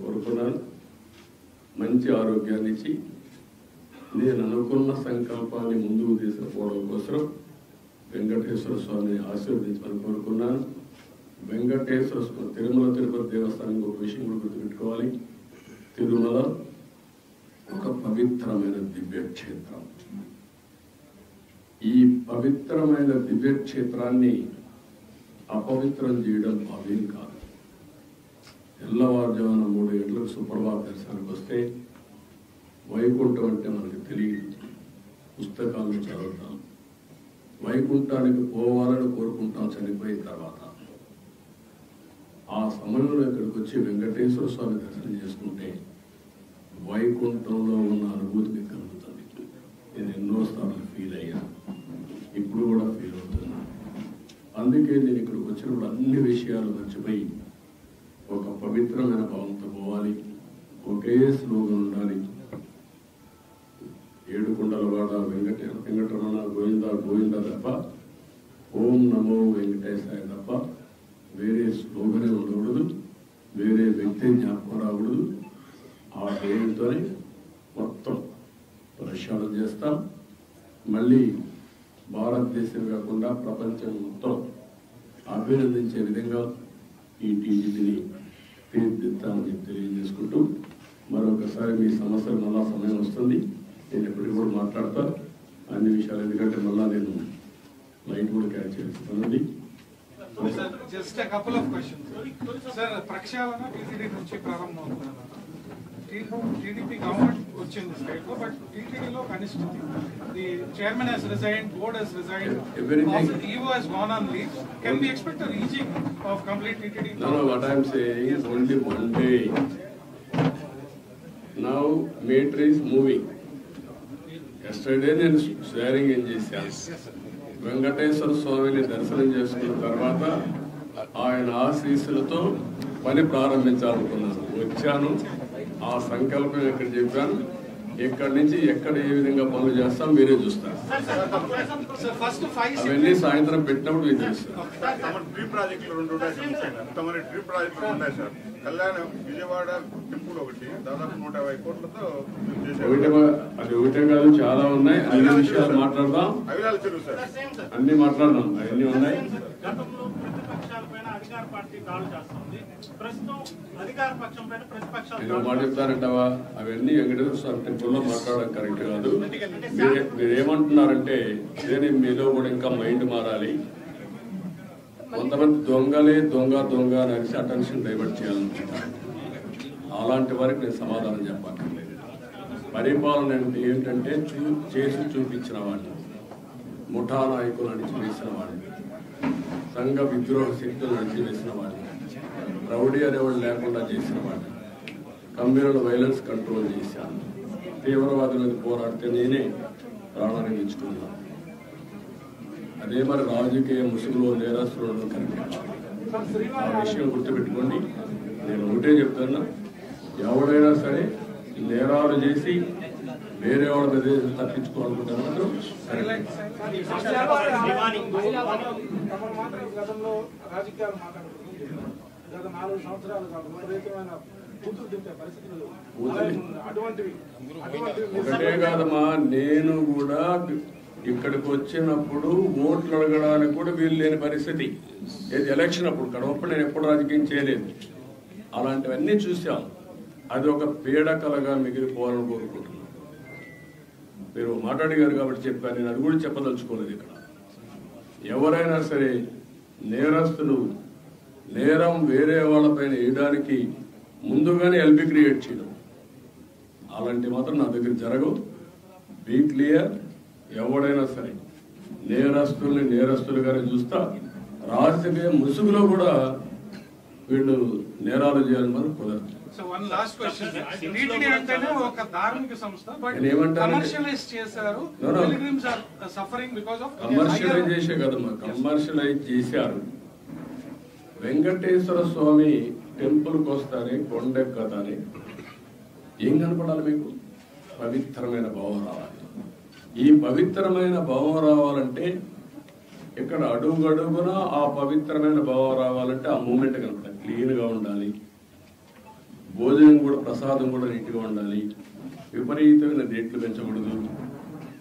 కోరుకున్నాను. మంచి ఆరోగ్యాన్ని ఇచ్చి నేను అనుకున్న సంకల్పాన్ని ముందుకు తీసుకుపోవడం కోసం వెంకటేశ్వర స్వామిని ఆశీర్వదించమని కోరుకున్నాను. వెంకటేశ్వర స్వామి తిరుమల తిరుపతి దేవస్థానం ఒక విషయం కూడా గుర్తుపెట్టుకోవాలి. తిరుమల ఒక పవిత్రమైన దివ్యక్షేత్రం. ఈ పవిత్రమైన దివ్యక్షేత్రాన్ని అపవిత్రం చేయడం భావ్యం కాదు. తెల్లవారుజామున 3 గంటలకు సుప్రభాత దర్శనానికి వస్తే వైకుంఠం అంటే మనకు తెలియదు, పుస్తకాలను చదువుతాం. వైకుంఠానికి పోవాలని కోరుకుంటాం చనిపోయిన తర్వాత. ఆ సమయంలో ఇక్కడికి వచ్చి వెంకటేశ్వర స్వామి దర్శనం చేసుకుంటే వైకుంఠంలో ఉన్న అనుభూతి మీకు కలుగుతుంది. నేను ఎన్నోసార్లు ఫీల్ అయ్యాను, ఇప్పుడు కూడా ఫీల్ అవుతున్నాను. అందుకే నేను ఇక్కడికి వచ్చినప్పుడు అన్ని విషయాలు మర్చిపోయి ఒక పవిత్రమైన భావంతో పోవాలి. ఒకే స్లోగన్ ఉండాలి. ఏడుకొండలవాడ వెంకటరమణ గోవింద గోవింద తప్ప, ఓం నమో వెంకటేశాయ తప్ప వేరే స్లోగనే ఉండకూడదు, వేరే వ్యక్తి జ్ఞాపకం రాకూడదు. ఆ పేరుతోనే మొత్తం ప్రక్షాళన చేస్తాం. మళ్ళీ భారతదేశం కాకుండా ప్రపంచం మొత్తం అభినందించే విధంగా ఈ టీజీపీని తీర్చిదిద్దామని తెలియజేసుకుంటూ, మరొకసారి మీ సమస్యలు మళ్ళా సమయం వస్తుంది, నేను ఎప్పటికీ కూడా మాట్లాడతా అన్ని విషయాలు. ఎందుకంటే మళ్ళా నేను లైట్ కూడా క్యాచ్ చేస్తున్నాను. Just a couple of questions. Sir, ప్రక్షాళన టీటీడీ నుంచి ప్రారంభమవుతున్నారు. టీడీపీ గవర్నమెంట్ వచ్చింది స్టేట్ లో, బట్ టీటీడీలో కనిష్ఠితి. The chairman has resigned, board has resigned, EO has gone on leave. Can we expect a rejig of complete TTD? No, what I am saying is only one day. Now matter is moving. Yesterday నేను స్వేరింగ్ ఏం చేశాను. వెంకటేశ్వర స్వామిని దర్శనం చేసుకున్న తర్వాత ఆయన ఆశీస్సులతో పని ప్రారంభించాలనుకున్నాను. వచ్చాను, ఆ సంకల్పం ఇక్కడ చెప్పాను. ఇక్కడి నుంచి ఎక్కడ ఏ విధంగా పనులు చేస్తాం మీరే చూస్తారు. అవన్నీ సాయంత్రం పెట్టినప్పుడు మీకు తెలుస్తారు. అది ఒకటే కాదు, చాలా ఉన్నాయి. అన్ని విషయాలు మాట్లాడదాం, అన్ని మాట్లాడదాం. అవన్నీ ఉన్నాయి. నేను మాట చెప్తానంటావా? అవన్నీ వెంకటేశ్వర స్వామి టెంపుల్లో మాట్లాడడం కరెక్ట్ కాదు. మీరేమంటున్నారంటే నేను మీలో కూడా ఇంకా మైండ్ మారాలి. కొంతమంది దొంగలే దొంగ దొంగ అనేసి అటెన్షన్ డైవర్ట్ చేయాలనుకుంటారు. అలాంటి వారికి నేను సమాధానం చెప్పక్కర్లేదు. పరిపాలన అంటే ఏంటంటే చేసి చూపించిన వాడిని, ముఠా నాయకులు అణిచివేసిన వాడిని, సంఘ విద్రోహ శక్తులు అణిచివేసిన వాడిని, రౌడీ అనేవాళ్ళు లేకుండా చేసిన వాడిని, కమ్యూనల్ వైలెన్స్ కంట్రోల్ చేశాను. తీవ్రవాదుల మీద పోరాడితే నేనే ప్రాణాన్ని ఇచ్చుకున్నాను. అదే మరి రాజకీయ ముసుగులో నేరస్తులను కరెక్ట్. ఆ విషయం గుర్తుపెట్టుకోండి. నేను ఒకటే చెప్తున్నా, ఎవడైనా సరే నేరాలు చేసి వేరే వాళ్ళ మీద తప్పించుకోవాలనుకుంటారు మాత్రం ఒకటే కాదమ్మా. నేను కూడా ఇక్కడికి వచ్చినప్పుడు ఓట్లు అడగడానికి కూడా వీలు లేని పరిస్థితి. ఎలక్షన్ అప్పుడు కడవప్పుడు నేను ఎప్పుడు రాజకీయం చేయలేదు. అలాంటివన్నీ చూసాం. అది ఒక పీడకలగా మిగిలిపోవాలని కోరుకుంటున్నాను. మీరు మాట్లాడిగారు కాబట్టి చెప్పాను. నేను అది కూడా చెప్పదలుచుకోలేదు. ఇక్కడ ఎవరైనా సరే నేరస్తులు నేరం వేరే వాళ్ళపైన వేయడానికి ముందుగానే ఎల్బీ క్రియేట్ చేయడం, అలాంటి మాత్రం నా దగ్గర జరగవు. Be clear. ఎవడైనా సరే నేరస్తుల్ని నేరస్తులుగానే చూస్తా. రాజకీయ ముసుగులో కూడా వీళ్ళు నేరాలు చేయాలని మనం కుదరదు. కమర్షియలైజ్ చేసే కదమ్మా, కమర్షియలైజ్ చేశారు. వెంకటేశ్వర స్వామి టెంపుల్కి వస్తానే కొండెక్కతానే ఏం కనపడాలి మీకు? పవిత్రమైన భావం రావాలి. ఈ పవిత్రమైన భావం రావాలంటే ఇక్కడ అడుగడుగున ఆ పవిత్రమైన భావం రావాలంటే ఆ మూమెంట్ కనపడాలి. క్లీన్గా ఉండాలి, భోజనం కూడా ప్రసాదం కూడా నీట్గా ఉండాలి, విపరీతమైన రేట్లు పెంచకూడదు.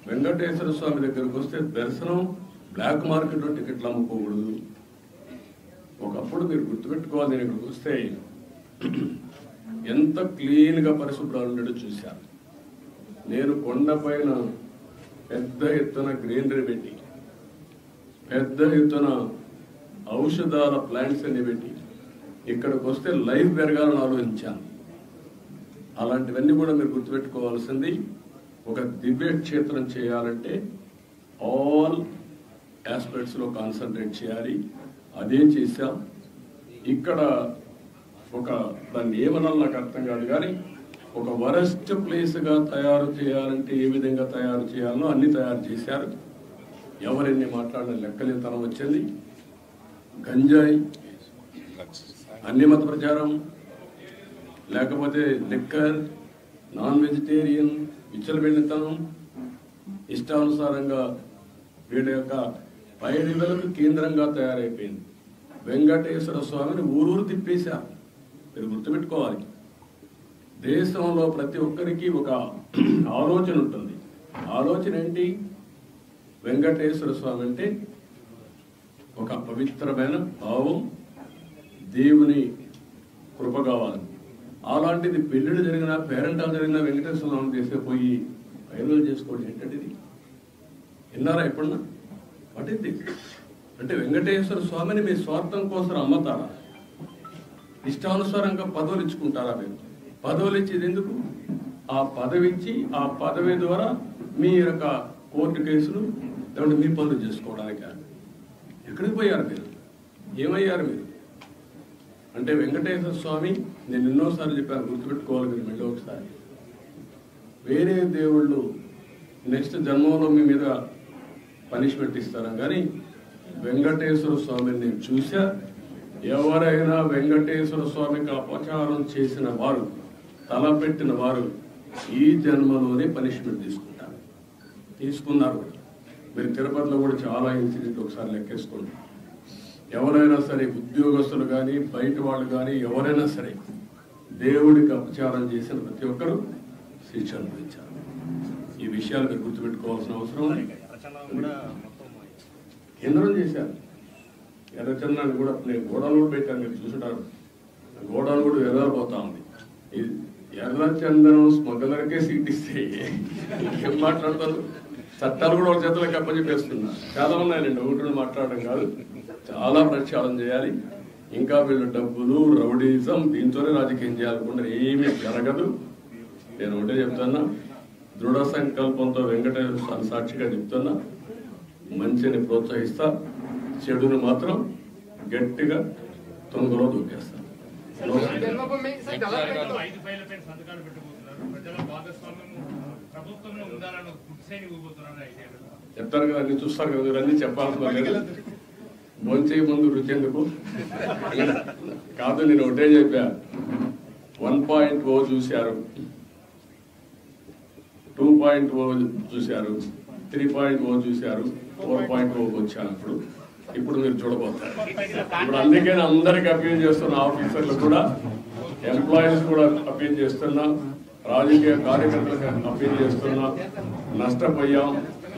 వెంకటేశ్వర స్వామి దగ్గరకు వస్తే దర్శనం బ్లాక్ మార్కెట్లో టికెట్లు అమ్ముకోకూడదు. ఒకప్పుడు మీరు గుర్తుపెట్టుకోవాలి, నేను ఇక్కడికి వస్తే ఎంత క్లీన్గా పరిశుభ్రాలు ఉండేటో చూశాను. నేను కొండపైన పెద్ద ఎత్తున గ్రీనరీ పెట్టి, పెద్ద ఎత్తున ఔషధాల ప్లాంట్స్ అన్ని పెట్టి ఇక్కడికి వస్తే లైఫ్ పెరగాలని ఆలోచించాను. అలాంటివన్నీ కూడా మీరు గుర్తుపెట్టుకోవాల్సింది. ఒక దివ్య క్షేత్రం చేయాలంటే ఆల్ ఆస్పెక్ట్స్లో కాన్సన్ట్రేట్ చేయాలి. అదే చేశాం. ఇక్కడ ఒక దాన్ని ఏమన్నా నాకు అర్థం కాదు, కానీ ఒక వరస్ట్ ప్లేస్గా తయారు చేయాలంటే ఏ విధంగా తయారు చేయాలో అన్ని తయారు చేశారు. ఎవరెన్ని మాట్లాడిన లెక్కలేతనం వచ్చింది. గంజాయి, అన్ని మత ప్రచారం, లేకపోతే లిక్కర్, నాన్ వెజిటేరియన్, విచ్చలబెళ్ళితనం, ఇష్టానుసారంగా వీళ్ళ యొక్క పైరులకు కేంద్రంగా తయారైపోయింది. వెంకటేశ్వర స్వామిని ఊరూరు తిప్పేశారు. మీరు గుర్తుపెట్టుకోవాలి, దేశంలో ప్రతి ఒక్కరికి ఒక ఆలోచన ఉంటుంది. ఆలోచన ఏంటి? వెంకటేశ్వర స్వామి అంటే ఒక పవిత్రమైన భావం, దేవుని కృప కావాలి. అలాంటిది పెళ్ళిళ్ళు జరిగినా, పేరెంటాలు జరిగినా వెంకటేశ్వర స్వామి తీసుకుపోయి వైరల్ చేసుకోవడం ఏంటంటే ఇది విన్నారా ఎప్పుడన్నా? పట్టింది అంటే వెంకటేశ్వర స్వామిని మీ స్వార్థం కోసం అమ్మతారా? ఇష్టానుసారంగా పదవులు ఇచ్చుకుంటారా? మీరు పదవులు ఇచ్చేది ఎందుకు? ఆ పదవి ఇచ్చి ఆ పదవి ద్వారా మీ యొక్క కోర్టు కేసులు లేకుంటే మీ పనులు చేసుకోవడానికి ఎక్కడికి పోయారు మీరు? ఏమయ్యారు మీరు? అంటే వెంకటేశ్వర స్వామి, నేను ఎన్నోసార్లు చెప్పాను, గుర్తుపెట్టుకోవాలి మీరు మళ్ళీ ఒకసారి. వేరే దేవుళ్ళు నెక్స్ట్ జన్మంలో మీ మీద పనిష్మెంట్ ఇస్తారా, కానీ వెంకటేశ్వర స్వామిని నేను చూసా. ఎవరైనా వెంకటేశ్వర స్వామికి అపచారం చేసిన వారు, తలపెట్టిన వారు ఈ జన్మలోనే పనిష్మెంట్ తీసుకున్నారు. మీరు తిరుపతిలో కూడా చాలా ఇన్సిడెంట్ ఒకసారి లెక్కేసుకోండి. ఎవరైనా సరే, ఉద్యోగస్తులు కానీ బయట వాళ్ళు కానీ ఎవరైనా సరే దేవుడికి అపచారం చేసిన ప్రతి ఒక్కరూ శిక్ష అనుభవించారు. ఈ విషయాలు మీరు గుర్తుపెట్టుకోవాల్సిన అవసరం. కేంద్రం చేశారు. ఎర్రచందనాన్ని కూడా నేను గోడలు కూడా పెట్టాను, మీరు చూసుంటారు. గోడలు కూడా ఎర్రపోతా ఉంది. ఎర్రచందనం స్మగ్లర్కే సీట్ ఇస్తే ఏం మాట్లాడతారు? చట్టాలు కూడా ఒక చేతులకు అప్పచెప్పేస్తున్నారు. చాలా ఉన్నాయండి, ఒకటి మాట్లాడడం కాదు, చాలా ప్రక్షాళన చేయాలి. ఇంకా వీళ్ళు డబ్బులు, రౌడీజం, దీంతోనే రాజకీయం చేయాలనుకుంటే ఏమీ జరగదు. నేను ఒకటే చెప్తున్నా, దృఢ సంకల్పంతో వెంకటేశ్వర స్వామి సాక్షిగా చెప్తున్నా, మంచిని ప్రోత్సహిస్తా, చెడును మాత్రం గట్టిగా తొందరలో దూకేస్తా. చెప్తారు కదా, అన్ని చూస్తారు కదా, మీరు అన్ని చెప్పాల్సిన భోంచే ముందు రుచేందుకు కాదు. నేను ఒకటే చెప్పా, 1.0 చూశారు, 2.0 చూశారు, 3.0 చూశారు, 4.0 వచ్చాను. ఇప్పుడు మీరు చూడబోతారు. ఇప్పుడు అందుకే అందరికి అప్పీల్ చేస్తున్న, ఆఫీసర్లు కూడా, ఎంప్లాయీస్ కూడా అప్పీల్ చేస్తున్నా, రాజకీయ కార్యకర్తలకు అప్పీల్ చేస్తున్నా. నష్టపోయాం,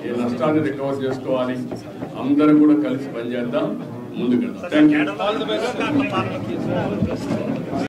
ఈ నష్టాన్ని రికవర్ చేసుకోవాలి. అందరూ కూడా కలిసి పనిచేద్దాం, ముందుకెళ్దాం. Thank you.